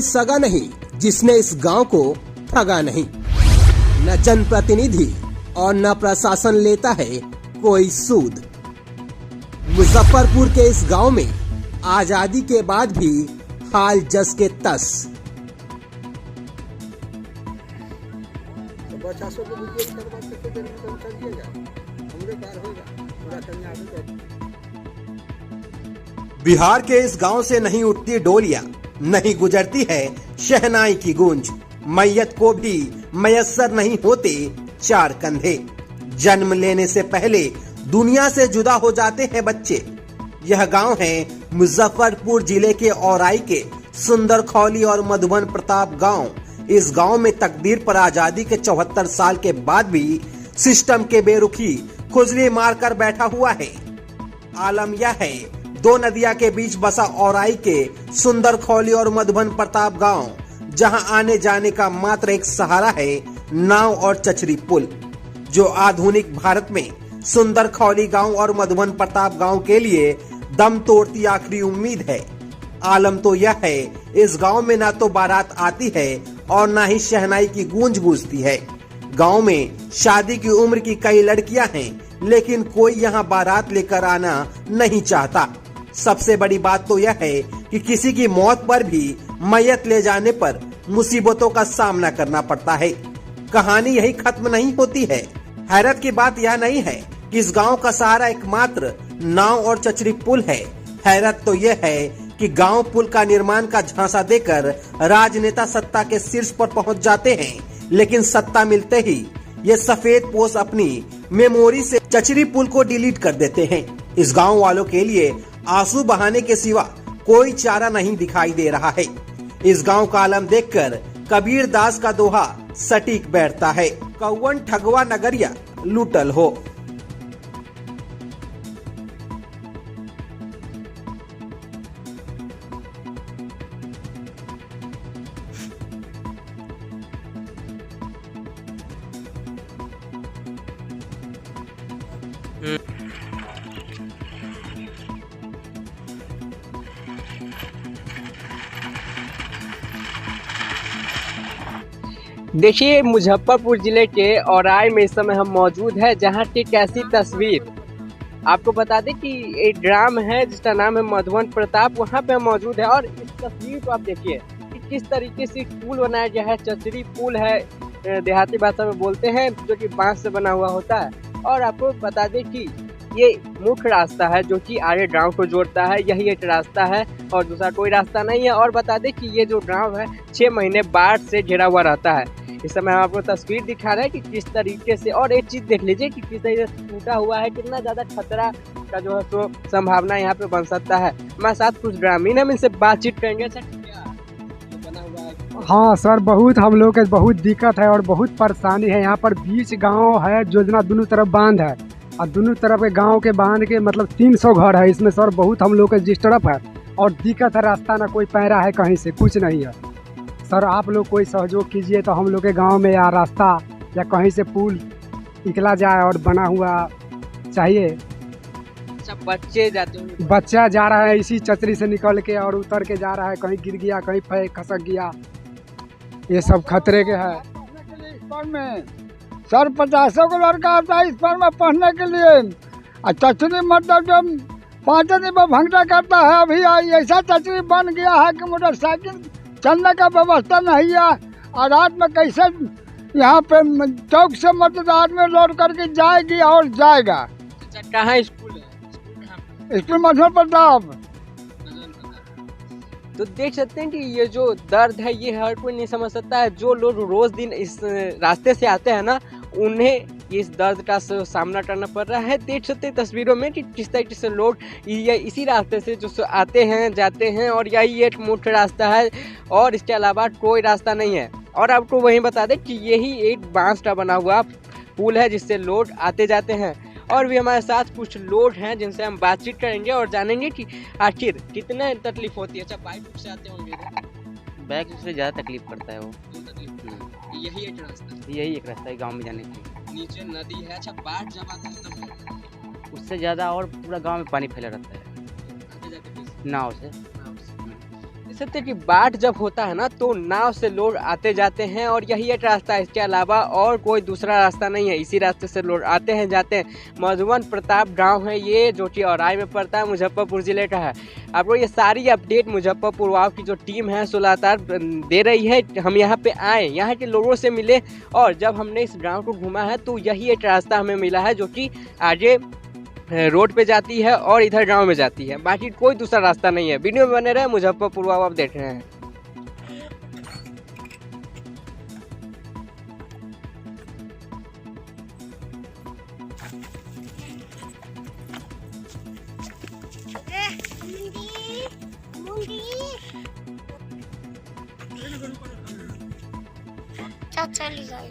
सगा नहीं जिसने इस गांव को ठगा नहीं। न जनप्रतिनिधि और न प्रशासन लेता है कोई सूद। मुजफ्फरपुर के इस गांव में आजादी के बाद भी हाल जस के तस। बिहार के इस गांव से नहीं उठती डोलियां, नहीं गुजरती है शहनाई की गूंज। मैयत को भी मयस्सर नहीं होते चार कंधे। जन्म लेने से पहले दुनिया से जुदा हो जाते हैं बच्चे। यह गांव है मुजफ्फरपुर जिले के औराई के सुंदरखौली और मधुबन प्रताप गांव। इस गांव में तकदीर पर आजादी के 74 साल के बाद भी सिस्टम के बेरुखी खुजली मारकर बैठा हुआ है। आलम यह है, दो नदियां के बीच बसा औराई के सुंदरखौली और मधुबन प्रताप गांव, जहां आने जाने का मात्र एक सहारा है नाव और चचरी पुल, जो आधुनिक भारत में सुंदरखौली गांव और मधुबन प्रताप गांव के लिए दम तोड़ती आखिरी उम्मीद है। आलम तो यह है, इस गांव में ना तो बारात आती है और ना ही शहनाई की गूंज गूंजती है। गांव में शादी की उम्र की कई लड़कियां हैं, लेकिन कोई यहां बारात लेकर आना नहीं चाहता। सबसे बड़ी बात तो यह है कि किसी की मौत पर भी मैयत ले जाने पर मुसीबतों का सामना करना पड़ता है। कहानी यही खत्म नहीं होती है। हैरत की बात यह नहीं है कि इस गांव का सहारा एकमात्र नाव और चचरी पुल है। हैरत तो यह है कि गांव पुल का निर्माण का झांसा देकर राजनेता सत्ता के शीर्ष पर पहुंच जाते हैं, लेकिन सत्ता मिलते ही ये सफेद पोस्ट अपनी मेमोरी से चचरी पुल को डिलीट कर देते हैं। इस गांव वालों के लिए आंसू बहाने के सिवा कोई चारा नहीं दिखाई दे रहा है। इस गांव का आलम देखकर कबीर दास का दोहा सटीक बैठता है, कौवन ठगवा नगरिया लूटल हो। देखिए, मुजफ्फरपुर जिले के औराई में इस समय हम मौजूद है, जहां की कैसी तस्वीर। आपको बता दें कि एक ग्राम है जिसका नाम है मधुबन प्रताप, वहां पे हम मौजूद है। और इस तस्वीर को आप देखिए कि किस तरीके से पुल बनाया गया है। चचरी पुल है, देहाती भाषा में बोलते हैं, जो कि बांस से बना हुआ होता है। और आपको बता दें कि ये मुख्य रास्ता है जो कि आगे गांव को जोड़ता है। यही एक रास्ता है और दूसरा कोई रास्ता नहीं है। और बता दें कि ये जो गांव है 6 महीने बाढ़ से घिरा हुआ रहता है। इस समय हम आपको तस्वीर दिखा रहे हैं कि किस तरीके से, और एक चीज देख लीजिए कि किस तरीके से टूटा हुआ है, कितना ज्यादा खतरा का जो है तो संभावना यहाँ पे बन सकता है। हमारे साथ कुछ ग्रामीण हम इनसे बातचीत करेंगे। सर, क्या बना हुआ है? हाँ सर, बहुत हम लोग के बहुत दिक्कत है और बहुत परेशानी है। यहाँ पर बीच गांव है, योजना दोनों तरफ बांध है और दोनों तरफ के गांव के बांध के मतलब 300 घर है इसमें सर। बहुत हम लोग के डिस्टर्ब है और दिक्कत है। रास्ता ना कोई पैरा है, कहीं से कुछ नहीं है सर। आप लोग कोई सहयोग कीजिए तो हम लोग के गांव में या रास्ता या कहीं से पुल निकला जाए और बना हुआ चाहिए। अच्छा, बच्चे जाते हैं? बच्चा जा रहा है इसी चचरी से निकल के और उतर के जा रहा है, कहीं गिर गया, कहीं पैर खसक गया, ये सब खतरे के है। में सर 50 को लड़का आता है इस पर में पढ़ने के लिए। और चचरी मतलब जब 5 दिन में भंगटा करता है। अभी ऐसा चचरी बन गया है कि मोटरसाइकिल चलने का व्यवस्था नहीं है। और रात में कैसे यहाँ पे चौक से मतलब आदमी लौट करके जाएगी और जाएगा। अच्छा, कहाँ स्कूल है? स्कूल मधुबन प्रताप। तो देख सकते हैं कि ये जो दर्द है ये हर कोई नहीं समझ सकता है। जो लोग रोज दिन इस रास्ते से आते हैं ना, उन्हें इस दर्द का सामना करना पड़ रहा है। देख सकते हैं तस्वीरों में कि किस तरीके से लोग ये इसी रास्ते से जो आते हैं जाते हैं, और यही एक मुख्य रास्ता है और इसके अलावा कोई रास्ता नहीं है। और आपको वहीं बता दें कि यही एक बांस का बना हुआ पुल है जिससे लोग आते जाते हैं। और भी हमारे साथ कुछ लोग हैं जिनसे हम बातचीत करेंगे और जानेंगे कि आखिर कितने तकलीफ होती है। अच्छा, बाइक से आते होंगे? बैक से ज़्यादा तकलीफ पड़ता है वो। यही एक रास्ता है गांव में जाने के लिए। नीचे नदी है। अच्छा, बाढ़ जब आता है तब उससे ज़्यादा और पूरा गांव में पानी फैला रहता है आते जाते नाव से। सकते हैं कि बाढ़ जब होता है ना तो नाव से लोग आते जाते हैं और यही एक रास्ता है, इसके अलावा और कोई दूसरा रास्ता नहीं है। इसी रास्ते से लोग आते हैं जाते हैं। मधुवन प्रताप गांव है ये, जो कि औराई में पड़ता है, मुजफ्फरपुर जिले का है। आपको ये सारी अपडेट मुजफ्फरपुर वाव की जो टीम है लगातार दे रही है। हम यहाँ पे आए, यहाँ के लोगों से मिले और जब हमने इस गाँव को घूमा है तो यही एक रास्ता हमें मिला है जो कि आगे रोड पे जाती है और इधर गांव में जाती है। बाकी कोई दूसरा रास्ता नहीं है। वीडियो में बने रहे, मुजफ्फरपुर वाव आप देख रहे हैं। चली गई